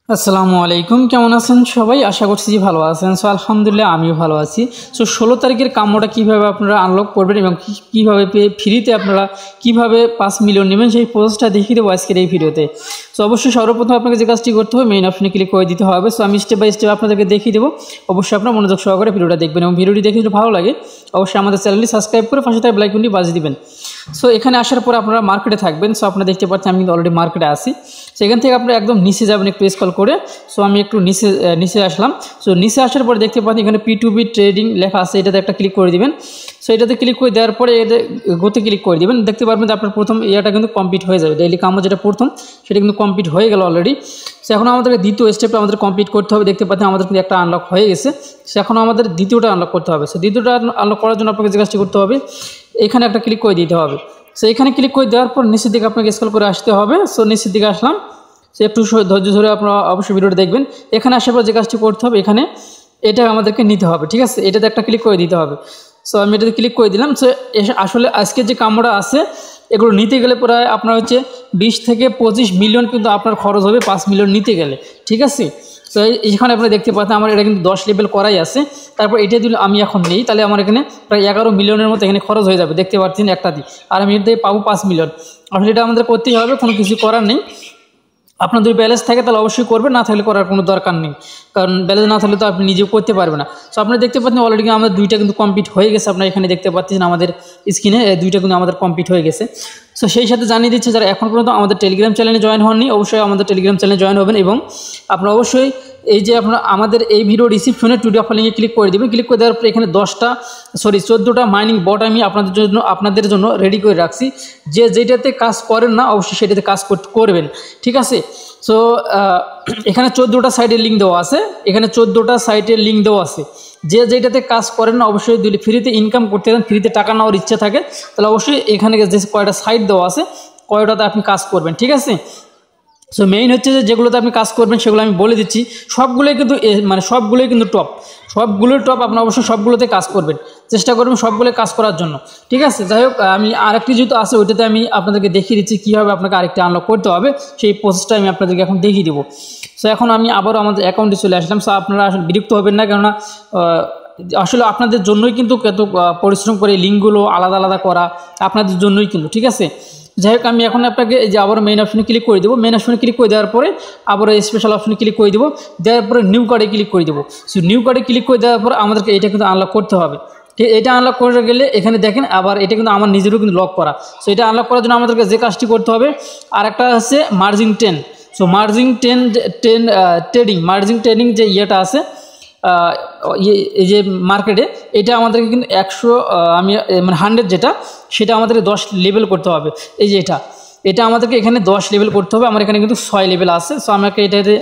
আসসালামু আলাইকুম, কেমন আছেন সবাই? আশা করছি যে ভালো আছেন। সো আলহামদুলিল্লাহ আমিও ভালো আছি। সো 16 তারিখের কাম্যটা কীভাবে আপনারা আনলক করবেন এবং কীভাবে ফ্রিতে আপনারা কীভাবে 5 মিলিয়ন নেবেন সেই প্রসেসটা দেখিয়ে দেবো আজকের এই ভিডিওতে। সো অবশ্যই সর্বপ্রথম আপনাকে যে কাজটি করতে হবে, মেইন অপশনে ক্লিক করে দিতে হবে। সো আমি স্টেপ বাই স্টেপ আপনাদেরকে দেখিয়ে দেবো। অবশ্যই আপনারা মনোযোগ সহকারে ভিডিওটা দেখবেন এবং ভিডিওটি দেখে যদি ভালো লাগে অবশ্যই আমাদের চ্যানেলটি সাবস্ক্রাইব করে পাশে থাকা বেল আইকনটি বাজিয়ে দিবেন। সো এখানে আসার পর আপনারা মার্কেটে থাকবেন। সো আপনারা দেখতে পাচ্ছেন আমি কিন্তু অলরেডি মার্কেটে আসি। সো এখান থেকে আপনারা একদম নিচে যাবেন একটু স্ক্রল করে। সো আমি একটু নিচে আসলাম। সো নিচে আসার পরে দেখতে পাচ্ছেন এখানে P2B ট্রেডিং লেখা আছে, এটাতে একটা ক্লিক করে দিবেন। সো এটাতে ক্লিক করে দেওয়ার পরে এটা গোতে ক্লিক করে দিবেন। দেখতে পারবেন যে আপনার প্রথম ইয়াটা কিন্তু কমপ্লিট হয়ে যাবে। ডেইলি কাম যেটা প্রথম সেটা কিন্তু কমপ্লিট হয়ে গেল অলরেডি। সো এখন আমাদেরকে দ্বিতীয় স্টেপটা আমাদের কমপ্লিট করতে হবে। দেখতে পাচ্ছেন আমাদের কিন্তু একটা আনলক হয়ে গেছে। সো এখন আমাদের দ্বিতীয়টা আনলক করতে হবে। সো দ্বিতীয়টা আনলক করার জন্য আপনাকে যে কাজটি করতে হবে, এখানে একটা ক্লিক করে দিতে হবে। সো এখানে ক্লিক করে দেওয়ার পর নিচের দিকে আপনাকে স্ক্রল করে আসতে হবে। সো নিচের দিকে আসলাম। সো একটু ধৈর্য ধরে আপনারা অবশ্যই ভিডিওটা দেখবেন। এখানে আসার পর যে কাজটি করতে হবে, এখানে এটা আমাদেরকে নিতে হবে, ঠিক আছে? এটাতে একটা ক্লিক করে দিতে হবে। সো আমি এটাতে ক্লিক করে দিলাম। সো আসলে আজকের যে কামটা আছে এগুলো নিতে গেলে প্রায় আপনার হচ্ছে 20 থেকে 25 মিলিয়ন কিন্তু আপনার খরচ হবে 5 মিলিয়ন নিতে গেলে, ঠিক আছে? সো এখানে আপনারা দেখতে পাচ্ছেন আমার এটা কিন্তু 10 লেভেল করাই আছে। তারপর এটা দিলে আমি এখন নেই, তাহলে আমার এখানে প্রায় 11 মিলিয়নের মতো এখানে খরচ হয়ে যাবে। দেখতে পাচ্ছেন একটা দিয়ে, আর আমি এর থেকে পাবো 5 মিলিয়ন। আসলে এটা আমাদের করতেই হবে, কোনো কিছু করার নেই। আপনার যদি ব্যালেন্স থাকে তাহলে অবশ্যই করবেন, না থাকলে করার কোনো দরকার নেই, কারণ ব্যালেন্স না থাকলে তো আপনি নিজেও করতে পারবেন না। সো আপনারা দেখতে পাচ্ছেন অলরেডি আমাদের দুইটা কিন্তু কমপ্লিট হয়ে গেছে। আপনারা এখানে দেখতে পাচ্ছেন আমাদের স্ক্রিনে দুইটা কিন্তু আমাদের কমপ্লিট হয়ে গেছে। সো সেই সাথে জানিয়ে দিচ্ছে যারা এখন পর্যন্ত আমাদের টেলিগ্রাম চ্যানেলে জয়েন হননি অবশ্যই আমাদের টেলিগ্রাম চ্যানেলে জয়েন হবেন এবং আপনারা অবশ্যই এই যে আপনারা আমাদের এই ভিডিও রিসিপশনে টুডে অফার লিঙ্কে ক্লিক করে দেবেন। ক্লিক করে দেওয়ার পর এখানে 14টা মাইনিং বট আমি আপনাদের জন্য রেডি করে রাখছি। যেটাতে কাজ করেন না অবশ্যই সেটাতে কাজ করবেন, ঠিক আছে? সো এখানে 14টা সাইটের লিঙ্ক দেওয়া আছে। এখানে 14টা সাইটের লিঙ্ক দেওয়া আছে। যেটাতে কাজ করেন না অবশ্যই যদি ফ্রিতে ইনকাম করতে চান, ফ্রিতে টাকা নেওয়ার ইচ্ছা থাকে, তাহলে অবশ্যই এখানে যে কয়টা সাইট দেওয়া আছে কয়টাতে আপনি কাজ করবেন, ঠিক আছে? সো মেইন হচ্ছে যেগুলোতে আপনি কাজ করবেন সেগুলো আমি বলে দিচ্ছি। সবগুলোই কিন্তু টপ, সবগুলোই টপ। আপনার অবশ্যই সবগুলোতে কাজ করবেন, চেষ্টা করবেন সবগুলোই কাজ করার জন্য, ঠিক আছে? যাই হোক, আমি আরেকটি যেহেতু আছে ওইটাতে আমি আপনাদেরকে দেখিয়ে দিচ্ছি কীভাবে আপনাকে আরেকটি আনলক করতে হবে। সেই প্রসেসটা আমি আপনাদেরকে এখন দেখিয়ে দেবো। সো এখন আমি আবারও আমাদের অ্যাকাউন্টে চলে আসলাম। সো আপনারা আসলে বিরক্ত হবেন না, কেননা আসলে আপনাদের জন্যই কিন্তু কত পরিশ্রম করে লিঙ্কগুলো আলাদা আলাদা করা আপনাদের জন্যই কিন্তু, ঠিক আছে? যাই হোক, আমি এখন আপনাকে যে আবার মেইন অপশনে ক্লিক করে দেবো। মেইন অপশনে ক্লিক করে দেওয়ার পরে আবার স্পেশাল অপশনে ক্লিক করে দেবো। দেওয়ার পরে নিউ কার্ডে ক্লিক করে দেবো। সো নিউ কার্ডে ক্লিক করে দেওয়ার পর আমাদেরকে এটা কিন্তু আনলক করতে হবে। ঠিক, এটা আনলক করে গেলে এখানে দেখেন আবার এটা কিন্তু আমার নিজেরও কিন্তু লক করা। সো এটা আনলক করার জন্য আমাদেরকে যে কাজটি করতে হবে, আর একটা হচ্ছে মার্জিন 10। সো মার্জিন 10 ট্রেডিং যে ইয়েটা আছে এই যে মার্কেটে, এটা আমাদেরকে কিন্তু 100 মানে 100 যেটা সেটা আমাদেরকে 10 লেভেল করতে হবে। এই যে এটা আমাদেরকে এখানে 10 লেভেল করতে হবে। আমার এখানে কিন্তু 6 লেভেল আছে। সো আমাকে এটাতে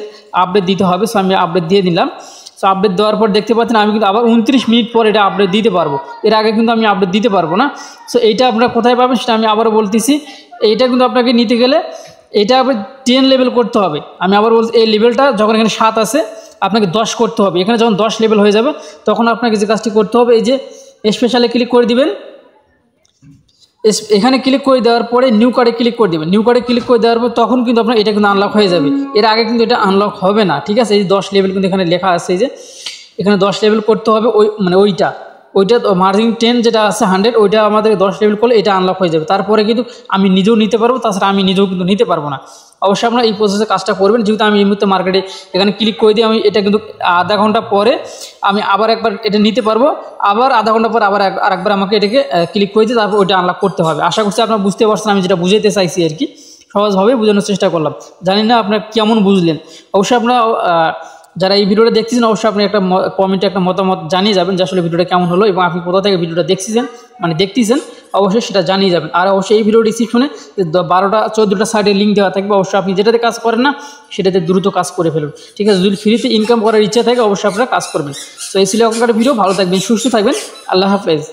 আপডেট দিতে হবে। সো আমি আপডেট দিয়ে দিলাম। সো আপডেট দেওয়ার পর দেখতে পাচ্ছেন আমি কিন্তু আবার 29 মিনিট পর এটা আপডেট দিতে পারবো। এর আগে কিন্তু আমি আপডেট দিতে পারবো না। সো এইটা আপনারা কোথায় পাবেন সেটা আমি আবারও বলতেছি। এইটা কিন্তু আপনাকে নিতে গেলে এটা আবার 10 লেভেল করতে হবে। আমি আবার বলছি, এই লেভেলটা যখন এখানে 7 আছে আপনাকে 10 করতে হবে। এখানে যখন 10 লেভেল হয়ে যাবে তখন আপনাকে যে কাজটি করতে হবে, এই যে স্পেশালে ক্লিক করে দিবেন। এখানে ক্লিক করে দেওয়ার পরে নিউ কার্ডে ক্লিক করে দেবেন। নিউ কার্ডে ক্লিক করে দেওয়ার পর তখন কিন্তু আপনার এটা কিন্তু আনলক হয়ে যাবে। এর আগে কিন্তু এটা আনলক হবে না, ঠিক আছে? এই 10 লেভেল কিন্তু এখানে লেখা আছে। এই যে এখানে 10 লেভেল করতে হবে, ওইটা মার্জিন 10 যেটা আছে 100, ওইটা আমাদের 10 লেভেল করলে এটা আনলক হয়ে যাবে। তারপরে কিন্তু আমি নিজেও নিতে পারবো, তাছাড়া আমি নিজেও কিন্তু নিতে পারবো না। অবশ্যই আপনারা এই প্রসেসে কাজটা করবেন। যেহেতু আমি এই মুহূর্তে মার্কেটে এখানে ক্লিক করে দিই, আমি এটা কিন্তু আধা ঘন্টা পরে আমি আবার একবার এটা নিতে পারবো। আবার আধা ঘন্টা পর আরেকবার আমাকে এটাকে ক্লিক করে দিয়ে তারপর ওইটা আনলক করতে হবে। আশা করছি আপনারা বুঝতে পারছেন আমি যেটা বুঝাইতে চাইছি আর কি। সহজভাবে বোঝানোর চেষ্টা করলাম। জানি না আপনারা কেমন বুঝলেন। অবশ্যই আপনারা যারা এই ভিডিওটা দেখতেছেন অবশ্যই আপনি একটা কমেন্টে একটা মতামত জানিয়ে যাবেন যে আসলে ভিডিওটা কেমন হলো এবং আপনি কোথা থেকে ভিডিওটা দেখতেছেন অবশ্যই সেটা জানিয়ে যাবেন। আর অবশ্যই এই ভিডিও ডিসক্রিপশনে 14টা সাইডে লিঙ্ক দেওয়া থাকবে। অবশ্যই আপনি যেটাতে কাজ করেন না সেটাতে দ্রুত কাজ করে ফেলুন, ঠিক আছে? যদি ফ্রিতে ইনকাম করার ইচ্ছা থাকে অবশ্যই আপনারা কাজ করবেন। তো এই ছিল এখনকার ভিডিও। ভালো থাকবেন, সুস্থ থাকবেন। আল্লাহ হাফেজ।